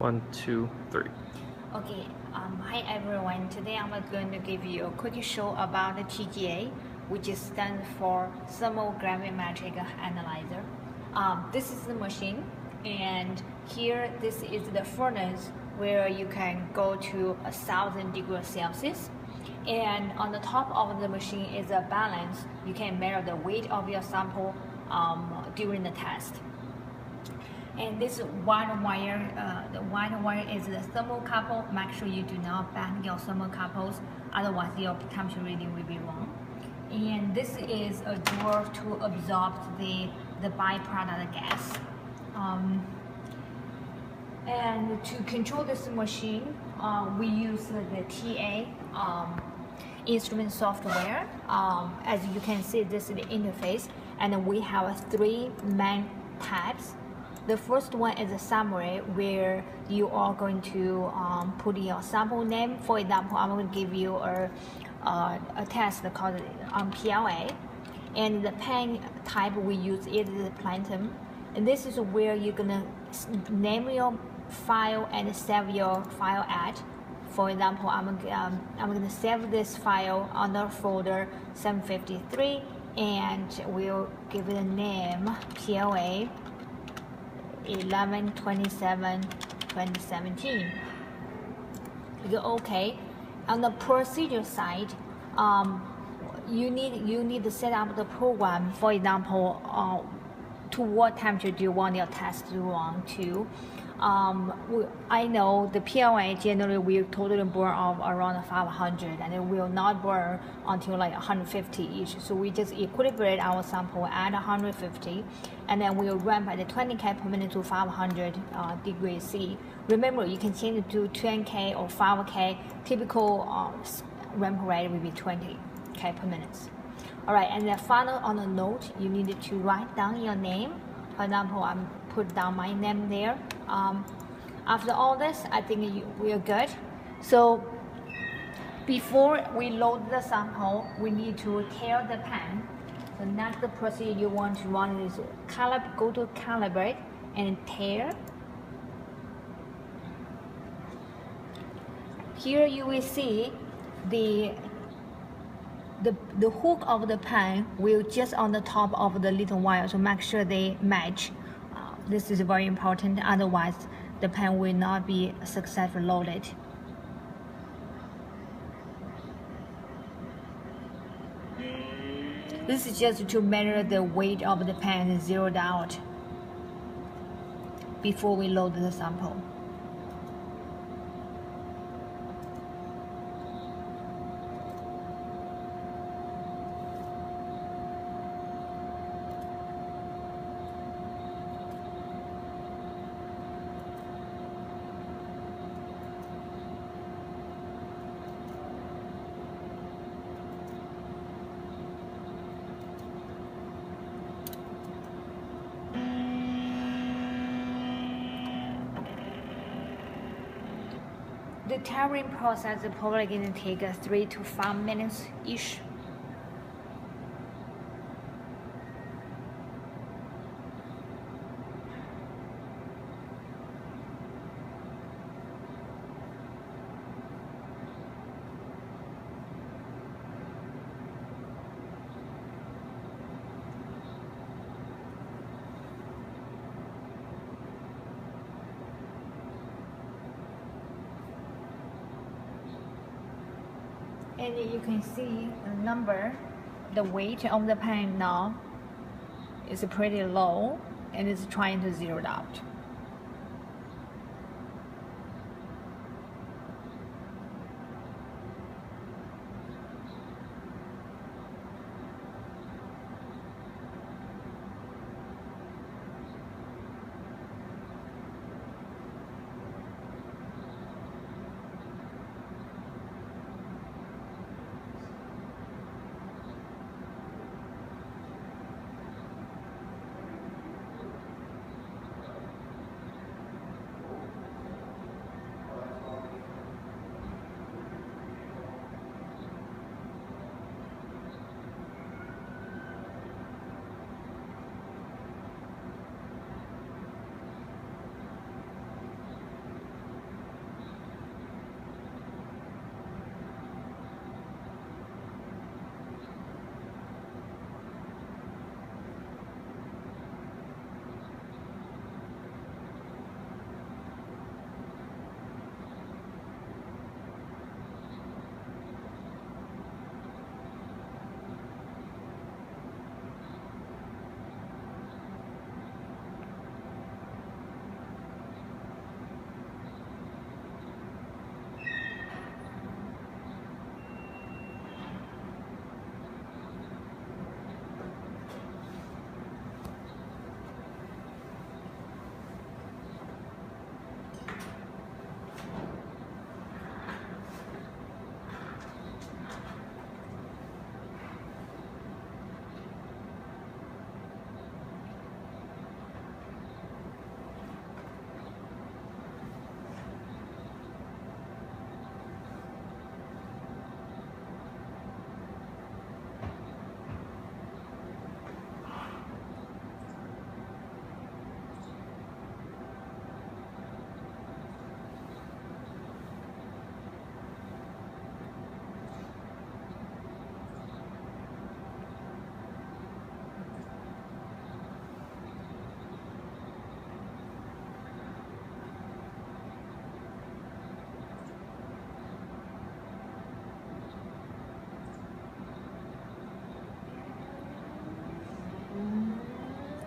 One, two, three. Okay, hi everyone. Today I'm going to give you a quick show about the TGA, which stands for Thermal Gravimetric Analyzer. This is the machine, and here this is the furnace where you can go to 1,000 degrees Celsius. And on the top of the machine is a balance. You can measure the weight of your sample during the test. And this white wire, the white wire is the thermocouple. Make sure you do not bend your thermocouples, otherwise your temperature reading will be wrong. And this is a door to absorb the byproduct gas. And to control this machine, we use the TA instrument software. As you can see, this is the interface, and we have three main types. The first one is a summary, where you are going to put your sample name. For example, I'm going to give you a test called PLA, and the pen type we use is the Platinum, and this is where you're going to name your file and save your file at. For example, I'm going to save this file under folder 753, and we'll give it a name PLA 11/27/2017. You go OK. On the procedure side, you need to set up the program. For example, to what temperature do you want your test to run to? I know the PLA generally will totally burn off around 500, and it will not burn until like 150 each. So we just equilibrate our sample at 150, and then we'll run by the 20 K per minute to 500 degrees C. Remember, you can change it to 10 K or 5 K. Typical ramp rate will be 20 K per minute. All right, and then final on the note, you need to write down your name. For example, I'm put down my name there. After all this, I think we are good. So before we load the sample, we need to tear the pen. The next procedure you want to run is go to calibrate and tear. Here you will see the hook of the pen will just on the top of the little wire, so make sure they match. This is very important, otherwise the pen will not be successfully loaded. This is just to measure the weight of the pen zeroed out before we load the sample. The tearing process is probably going to take 3 to 5 minutes each. And you can see the number, the weight of the pen now is pretty low, and it's trying to zero it out.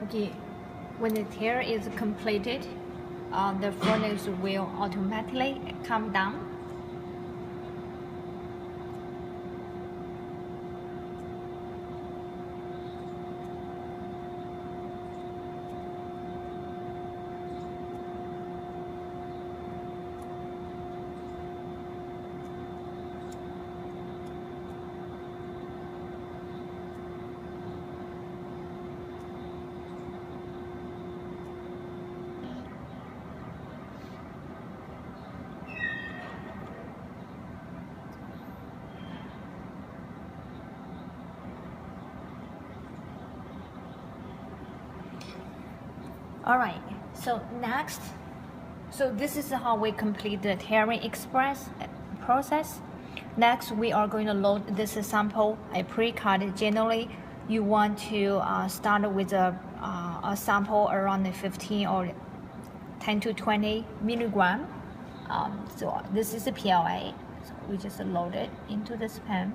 Okay, when the tear is completed, the furnace will automatically come down. All right, so next, so this is how we complete the tearing express process. Next, we are going to load this sample, a pre-cut. Generally, you want to start with a sample around 15 or 10 to 20 milligram. So this is a PLA, so we just load it into this pen.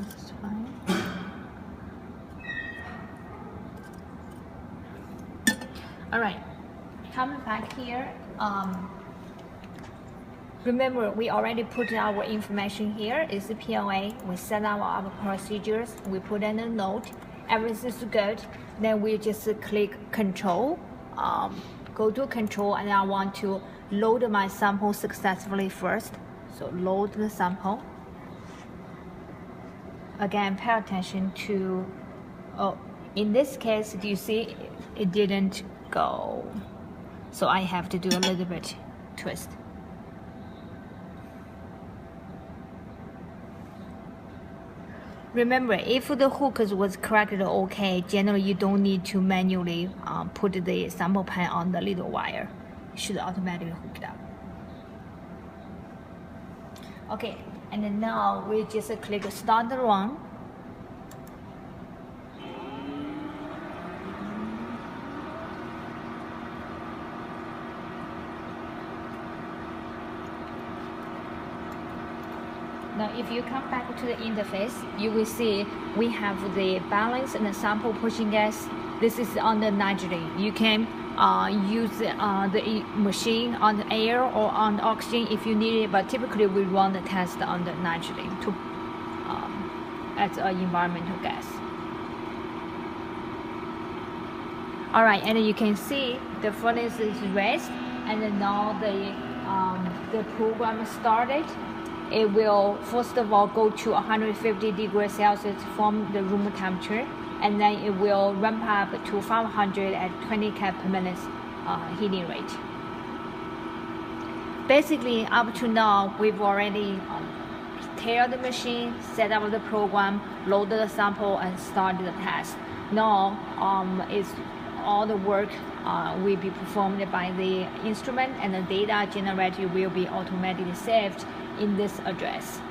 That's fine. All right, coming back here. Remember, we already put our information here. It's the PLA. We set up our procedures. We put in a note. Everything's good. Then we just click Control. Go to Control, and I want to load my sample successfully first. So load the sample. Again, pay attention to, in this case, do you see it didn't go? So I have to do a little bit twist. Remember, if the hook was correctly okay, generally you don't need to manually put the sample pen on the little wire. It should automatically hook it up. Okay, and then now we just click Start the Run. Now, if you come back to the interface, you will see we have the balance and the sample pushing gas. This is on the nitrogen. You can use the machine on the air or on the oxygen if you need it, but typically we run the test on the nitrogen to as an environmental gas. All right, and you can see the furnace is raised, and then now the program started. It will first of all go to 150 degrees Celsius from the room temperature, and then it will ramp up to 500 at 20 cap per minute heating rate. Basically, up to now, we've already tailored the machine, set up the program, loaded the sample, and started the test. Now, it's all the work will be performed by the instrument, and the data generated will be automatically saved in this address.